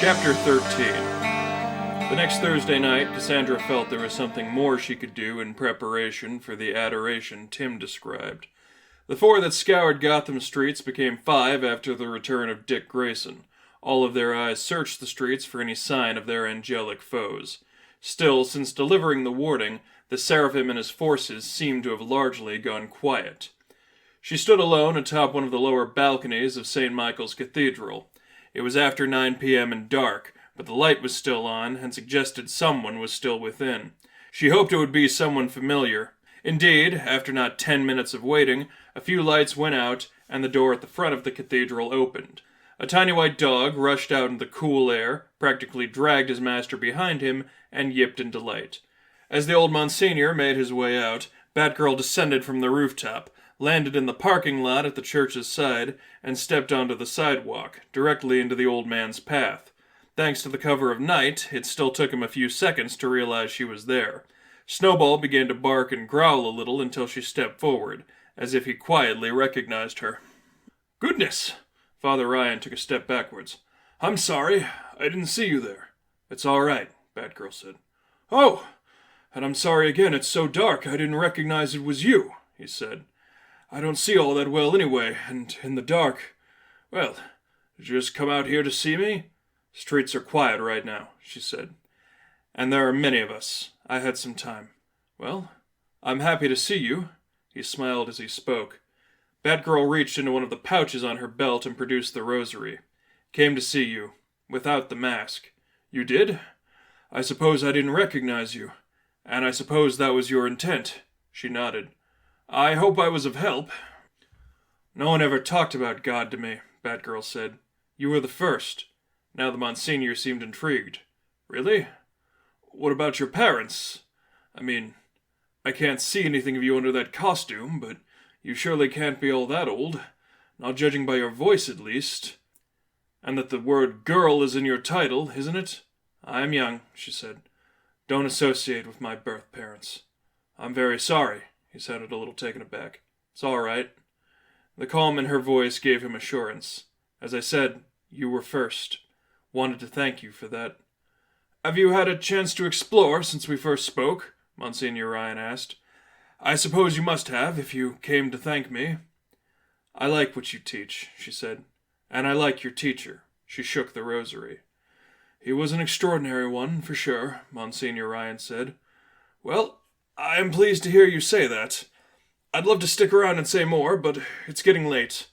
Chapter 13. The next Thursday night, Cassandra felt there was something more she could do in preparation for the adoration Tim described. The four that scoured Gotham streets became five after the return of Dick Grayson. All of their eyes searched the streets for any sign of their angelic foes. Still, since delivering the warning, the Seraphim and his forces seemed to have largely gone quiet. She stood alone atop one of the lower balconies of St. Michael's Cathedral. It was after 9 p.m. and dark, but the light was still on and suggested someone was still within. She hoped it would be someone familiar. Indeed, after not 10 minutes of waiting, a few lights went out and the door at the front of the cathedral opened. A tiny white dog rushed out into the cool air, practically dragged his master behind him, and yipped in delight. As the old Monsignor made his way out, Batgirl descended from the rooftop, landed in the parking lot at the church's side, and stepped onto the sidewalk, directly into the old man's path. Thanks to the cover of night, it still took him a few seconds to realize she was there. Snowball began to bark and growl a little until she stepped forward, as if he quietly recognized her. "Goodness!" Father Ryan took a step backwards. "I'm sorry, I didn't see you there." "It's all right," Batgirl said. "Oh! And I'm sorry again, it's so dark I didn't recognize it was you," he said. "I don't see all that well anyway, and in the dark. Well, did you just come out here to see me?" "Streets are quiet right now," she said. "And there are many of us. I had some time. Well, I'm happy to see you." He smiled as he spoke. Batgirl reached into one of the pouches on her belt and produced the rosary. "Came to see you. Without the mask." "You did? I suppose I didn't recognize you. And I suppose that was your intent." She nodded. "I hope I was of help." "No one ever talked about God to me," Batgirl said. "You were the first." Now the Monsignor seemed intrigued. "Really? What about your parents? I mean, I can't see anything of you under that costume, but you surely can't be all that old. Not judging by your voice, at least. And that the word girl is in your title, isn't it?" "I'm young," she said. "Don't associate with my birth parents." "I'm very sorry." He sounded a little taken aback. "It's all right." The calm in her voice gave him assurance. "As I said, you were first. Wanted to thank you for that." "Have you had a chance to explore since we first spoke?" Monsignor Ryan asked. "I suppose you must have, if you came to thank me." "I like what you teach," she said. "And I like your teacher." She shook the rosary. "He was an extraordinary one, for sure," Monsignor Ryan said. "Well, I am pleased to hear you say that. I'd love to stick around and say more, but it's getting late.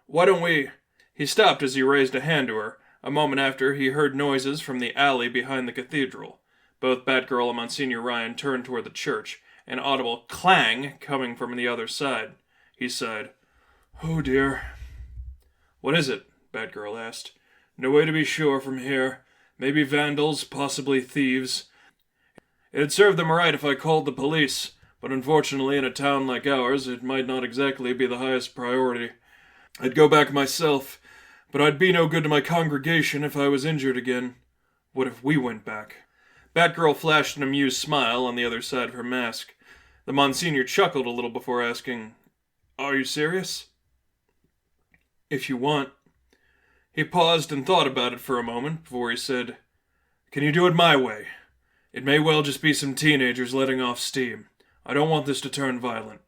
Why don't we—" He stopped as he raised a hand to her. A moment after, he heard noises from the alley behind the cathedral. Both Batgirl and Monsignor Ryan turned toward the church, an audible clang coming from the other side. He sighed. "Oh dear." "What is it?" Batgirl asked. "No way to be sure from here. Maybe vandals, possibly thieves. It'd serve them right if I called the police, but unfortunately in a town like ours it might not exactly be the highest priority. I'd go back myself, but I'd be no good to my congregation if I was injured again. What if we went back?" Batgirl flashed an amused smile on the other side of her mask. The Monsignor chuckled a little before asking, "Are you serious?" "If you want." He paused and thought about it for a moment before he said, "Can you do it my way? It may well just be some teenagers letting off steam. I don't want this to turn violent.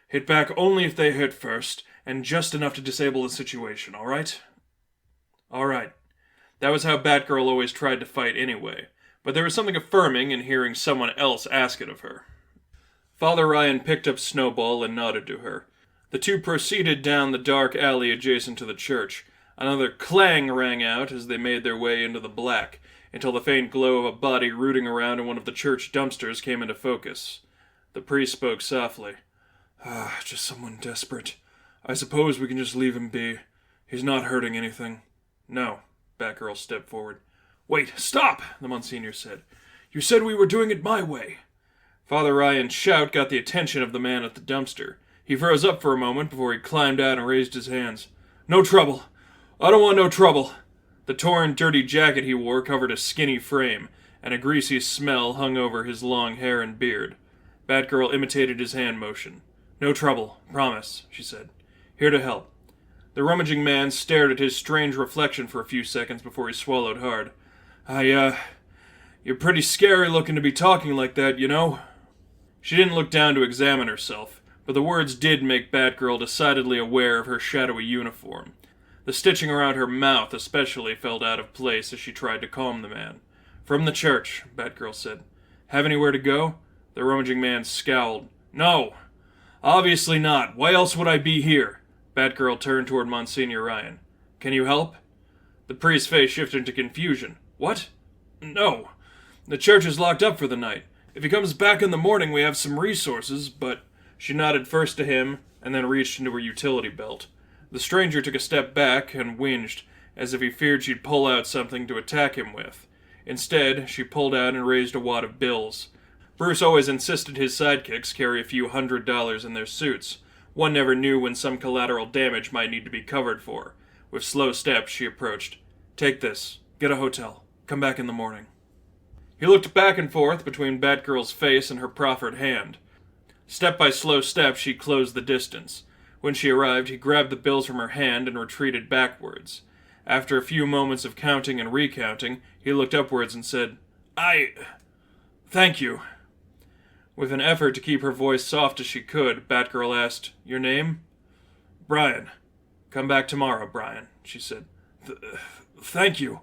Hit back only if they hit first, and just enough to disable the situation, all right?" "All right." That was how Batgirl always tried to fight anyway, but there was something affirming in hearing someone else ask it of her. Father Ryan picked up Snowball and nodded to her. The two proceeded down the dark alley adjacent to the church. Another clang rang out as they made their way into the black, until the faint glow of a body rooting around in one of the church dumpsters came into focus. The priest spoke softly. Just someone desperate. I suppose we can just leave him be. He's not hurting anything." "No." Batgirl stepped forward. "Wait, stop!" the Monsignor said. "You said we were doing it my way." Father Ryan's shout got the attention of the man at the dumpster. He froze up for a moment before he climbed out and raised his hands. "No trouble. I don't want no trouble." The torn, dirty jacket he wore covered a skinny frame, and a greasy smell hung over his long hair and beard. Batgirl imitated his hand motion. "No trouble, promise," she said. "Here to help." The rummaging man stared at his strange reflection for a few seconds before he swallowed hard. You're pretty scary looking to be talking like that, you know? She didn't look down to examine herself, but the words did make Batgirl decidedly aware of her shadowy uniform. The stitching around her mouth especially felt out of place as she tried to calm the man. "From the church," Batgirl said. "Have anywhere to go?" The rummaging man scowled. "No. Obviously not. Why else would I be here?" Batgirl turned toward Monsignor Ryan. "Can you help?" The priest's face shifted into confusion. "What? No. The church is locked up for the night. If he comes back in the morning, we have some resources, but..." She nodded first to him, and then reached into her utility belt. The stranger took a step back and whinged, as if he feared she'd pull out something to attack him with. Instead, she pulled out and raised a wad of bills. Bruce always insisted his sidekicks carry a few $100s in their suits. One never knew when some collateral damage might need to be covered for. With slow steps, she approached. "Take this. Get a hotel. Come back in the morning." He looked back and forth between Batgirl's face and her proffered hand. Step by slow step, she closed the distance. When she arrived, he grabbed the bills from her hand and retreated backwards. After a few moments of counting and recounting, he looked upwards and said, Thank you." With an effort to keep her voice soft as she could, Batgirl asked, "Your name?" "Brian." "Come back tomorrow, Brian," she said. Thank you."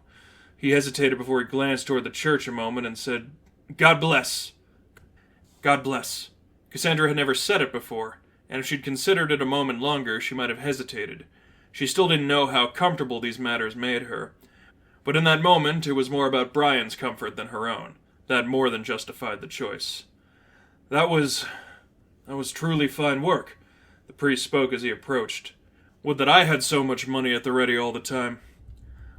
He hesitated before he glanced toward the church a moment and said, "God bless." God bless. Cassandra had never said it before, and if she'd considered it a moment longer, she might have hesitated. She still didn't know how comfortable these matters made her. But in that moment, it was more about Brian's comfort than her own. That more than justified the choice. That was truly fine work," the priest spoke as he approached. "Would that I had so much money at the ready all the time."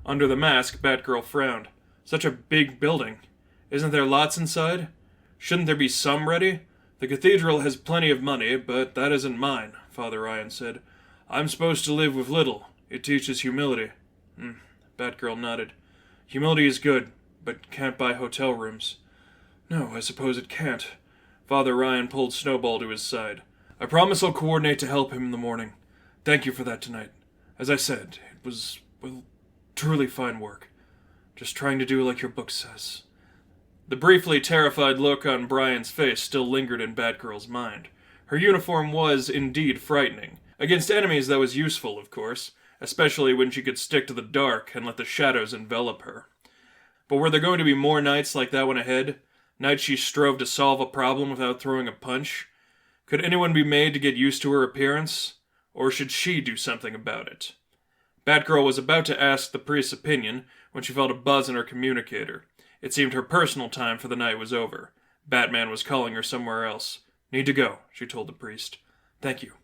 Under the mask, Batgirl frowned. "Such a big building. Isn't there lots inside? Shouldn't there be some ready? The cathedral has plenty of money, but that isn't mine," Father Ryan said. "I'm supposed to live with little. It teaches humility." Batgirl nodded. "Humility is good, but can't buy hotel rooms." "No, I suppose it can't." Father Ryan pulled Snowball to his side. "I promise I'll coordinate to help him in the morning. Thank you for that tonight. As I said, it was, well, truly fine work. Just trying to do like your book says." The briefly terrified look on Brian's face still lingered in Batgirl's mind. Her uniform was, indeed, frightening. Against enemies that was useful, of course, especially when she could stick to the dark and let the shadows envelop her. But were there going to be more nights like that one ahead? Nights she strove to solve a problem without throwing a punch? Could anyone be made to get used to her appearance? Or should she do something about it? Batgirl was about to ask the priest's opinion when she felt a buzz in her communicator. It seemed her personal time for the night was over. Batman was calling her somewhere else. "Need to go," she told the priest. "Thank you."